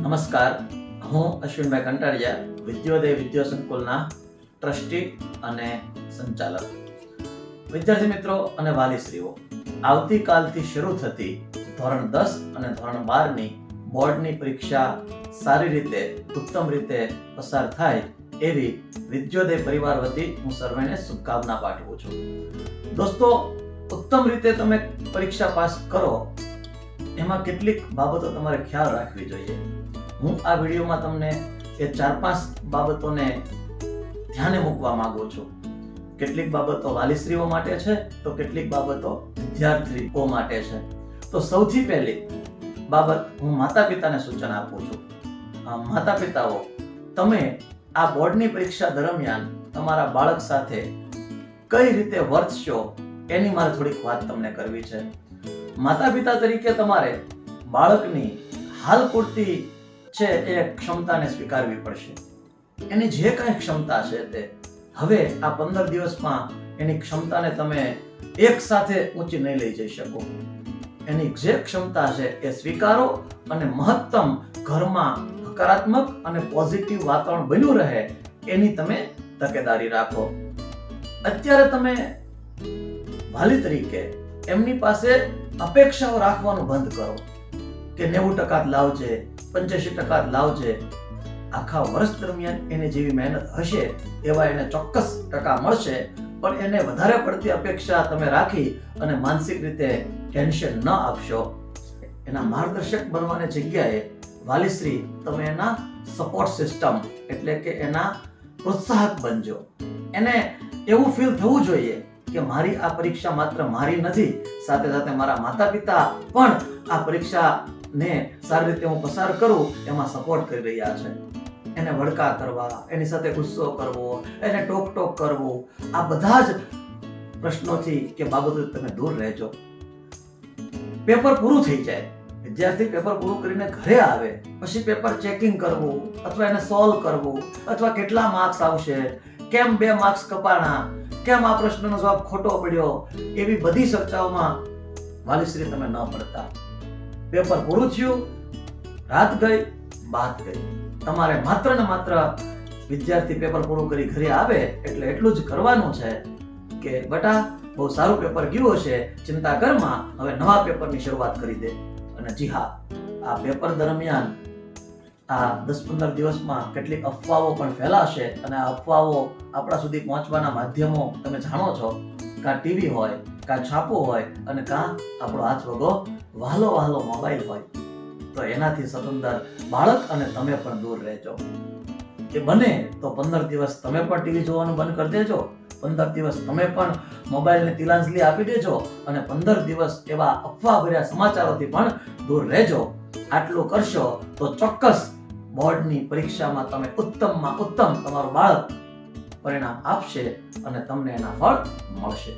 નમસ્કાર, હું અશ્વિનભાઈ કંટાળિયા, વિદ્યોદય વિદ્યા સંકુલના ટ્રસ્ટી અને સંચાલક. વિદ્યાર્થી મિત્રો અને વાલીશ્રીઓ, આવતીકાલથી શરૂ થતી ધોરણ 10 અને ધોરણ 12ની બોર્ડની પરીક્ષા સારી રીતે, ઉત્તમ રીતે પસાર થાય એવી વિદ્યોદય પરિવાર વતી હું સર્વેને શુભકામના પાઠવું છું. દોસ્તો, ઉત્તમ રીતે તમે પરીક્ષા પાસ કરો એમાં કેટલીક બાબતો તમારે ખ્યાલ રાખવી જોઈએ. હું આ વિડીયોમાં તમને એ 4-5 બાબતોને ધ્યાને મૂકવા માંગુ છું. કેટલીક બાબતો વાલીશ્રીઓ માટે છે તો કેટલીક બાબતો વિદ્યાર્થીઓ માટે છે. તો સૌથી પહેલી બાબત હું માતા પિતાને સૂચન આપું છું. માતા પિતાઓ, તમે આ બોર્ડની પરીક્ષા દરમિયાન તમારા બાળક સાથે કઈ રીતે વર્તશો એની મારે થોડીક વાત તમને કરવી છે. માતા પિતા તરીકે તમારે બાળકની હાલ પૂરતી છે એ ક્ષમતાને સ્વીકારવી પડશે. એની જે કાંઈ ક્ષમતા છે તે હવે આ 15 દિવસમાં એની ક્ષમતાને તમે એક સાથે ઊંચી નહીં લઈ જઈ શકો. એની જે ક્ષમતા છે એ સ્વીકારો અને મહત્તમ ઘરમાં હકારાત્મક અને પોઝિટિવ વાતાવરણ બન્યું રહે એની તમે તકેદારી રાખો. અત્યારે તમે વાલી તરીકે એમની પાસે અપેક્ષાઓ રાખવાનું બંધ કરો કે 90% લાવજે, 85% લાવજે. આખા વર્ષ દરમિયાન એને જેવી મહેનત હશે એવા એને ચોક્કસ ટકા મળશે, પણ એને વધારે પડતી અપેક્ષા તમે રાખી અને માનસિક રીતે ટેન્શન ન આપશો. એના માર્ગદર્શક બનવાની જગ્યાએ વાલીશ્રી તમે એના સપોર્ટ સિસ્ટમ એટલે કે એના પ્રોત્સાહક બનજો. એને એવું ફીલ થવું જોઈએ કે મારી આ પરીક્ષા માત્ર મારી નથી, સાથે સાથે મારા માતા પિતા પણ આ પરીક્ષાને સારી રીતે હું પસાર કરું એમાં સપોર્ટ કરી રહ્યા છે. એને વડકા કરવા, એની સાથે ગુસ્સો કરવો, એને ટોક કરવું, આ બધા જ પ્રશ્નોથી કે બાબતોથી તમે દૂર રહેજો. પેપર પૂરું થઈ જાય, વિદ્યાર્થી પેપર પૂરું કરીને ઘરે આવે પછી પેપર ચેકિંગ કરવું અથવા એને સોલ્વ કરવું અથવા કેટલા માર્ક્સ આવશે, કેમ 2 માર્ક્સ કપાણા, કેમ આ પ્રશ્નનો જવાબ ખોટો પડ્યો, એવી બધી ચર્ચાઓમાં વાલીશ્રી તમે ન પડતા. પેપર પૂરું થયું, રાત ગઈ, બાત ગઈ. તમારે માત્ર ને માત્ર વિદ્યાર્થી પેપર પૂરું કરી ઘરે આવે એટલે એટલું જ કરવાનું છે કે બેટા બહુ સારું પેપર ગયું હશે, ચિંતા કરમાં, હવે નવા પેપરની શરૂઆત કરી દે. અને જી હા, આ પેપર દરમિયાન આ 10-15 દિવસમાં કેટલીક અફવાઓ પણ ફેલાશે અને આ અફવાઓ આપણા સુધી પહોંચવાના માધ્યમો તમે જાણો છો. કાં ટીવી હોય, કાં છાપો હોય અને કાં આપણો હાથ વગો વહાલો મોબાઈલ હોય. તો એનાથી સ્વતંત્ર બાળક અને તમે પણ દૂર રહેજો. એ બને તો 15 દિવસ તમે પણ ટીવી જોવાનું બંધ કરી દેજો, 15 દિવસ તમે પણ મોબાઈલને તિલાંજલિ આપી દેજો અને 15 દિવસ એવા અફવા ભર્યા સમાચારોથી પણ દૂર રહેજો. આટલું કરશો તો ચોક્કસ બોર્ડની પરીક્ષામાં તમે ઉત્તમમાં ઉત્તમ તમારું બાળક પરિણામ આપશે અને તમને એના ફળ મળશે.